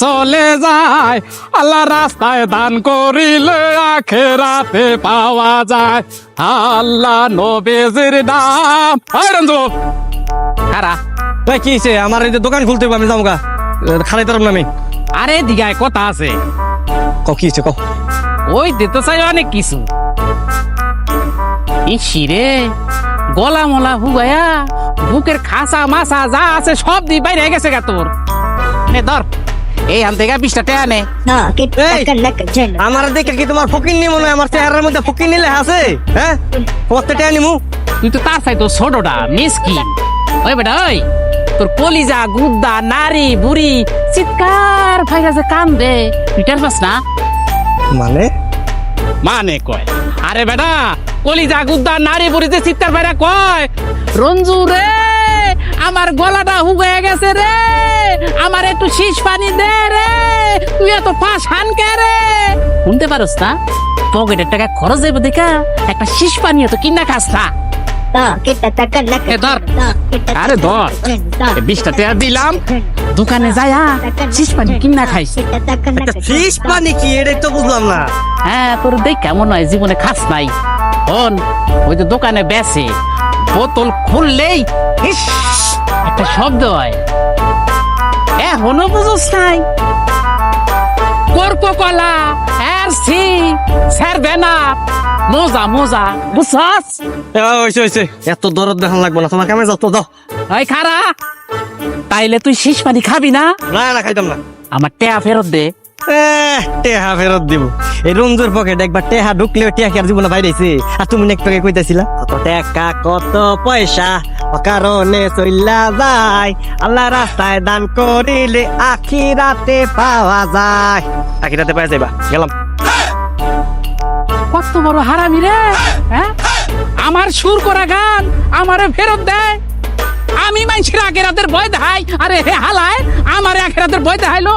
চলে যায়। আল্লাহ রাস্তায় দান করিলে আখেরাতে পাওয়া যায়। আল্লাহ নবীজির নাম। এই রঞ্জু কারা? ভাই কি হয়েছে? আমার এই যে দোকান খুলতে হবে, আমি যাবো গা, খালাই তারম না আমি। আরে দিঘায় কথা আছে, কি হয়েছে কও? ওই দিতে চাই অনেক কিছু। ইসিরে গলা মলা হুগায়া বুকের খাসা মাসা যা আছে সব দিয়ে বাইরে গেছে গা তোর। নে ধর এই হান থেকে 20টা টাকা নে। আমার দেখে কি তোমার ফকির নি মনে হয়? আমার চেহারার মধ্যে ফকির নিলে আছে? হ্যাঁ, কত টাকা নিমু? তুই তো তার চাই তো ছোটটা মিসকিন। ওই বেটা ওই তোর কলিজা গুদ্দা নারী বুড়ি চিৎকার ফাইরাছে কান্দে, তুই টের পাস না? মানে কয় আরে বেটা কলিজা গুদ্দা নারী বুড়িতে চিৎকার ফাইরা কয়, রঞ্জু রে আমার গলাটা হুগে গেছে রে, আমার একটু শীষ পানি দে রে, তুই এত পাশ হানকে রে। শুনতে পারস না? পকেটের টাকা খরচ যাবে দেখা একটা শীষ পানি তো কিনা খাস না। আরে ধর 20টা টাকা দিলাম, দোকানে যায়া শীষ পানি কিনা খাইস। ফিশ পানি কি? এটাই তো বুঝলাম না। হ্যাঁ তোর দেখ কেমন হয়, জীবনে খাস নাই। হন ওই যে দোকানে বেচে, বোতল খুললেই হিস একটা শব্দ হয়। এখনো বুঝোস নাই? কোকা-কোলা এরসি স্যারভেনা মোজা মোজা বুঝছস? হয়েছে, এত দরদ দেখান লাগবো না, তোমার কামে যাও তো, যাও। ওই খারা তাইলে তুই শীষ পানি খাবি না? না খাইতাম না। আমার টেয়া ফেরত দে। টেহা ফেরত দিব? এই রঞ্জুর পকেট একবার টেহা ঢুকলে টেহা কি আর জীবনে বাইরেছে? আর তুমি একটু আগে কইতাছিলা কত টাকা কত পয়সা অকারণে চইলা যায়, আল্লাহ রাস্তায় দান করিলে আখিরাতে পাওয়া যায়। আখিরাতে পাওয়া যাইবা, গেলাম। কত বড় হারামি রে! হ্যাঁ, আমার সুর করা গান আমারে ফেরত দেয়। আমি মানুষের আখেরাতের ভয় দেখাই, আরে হে হালায় আমার আখেরাতের ভয় দেখাইলো।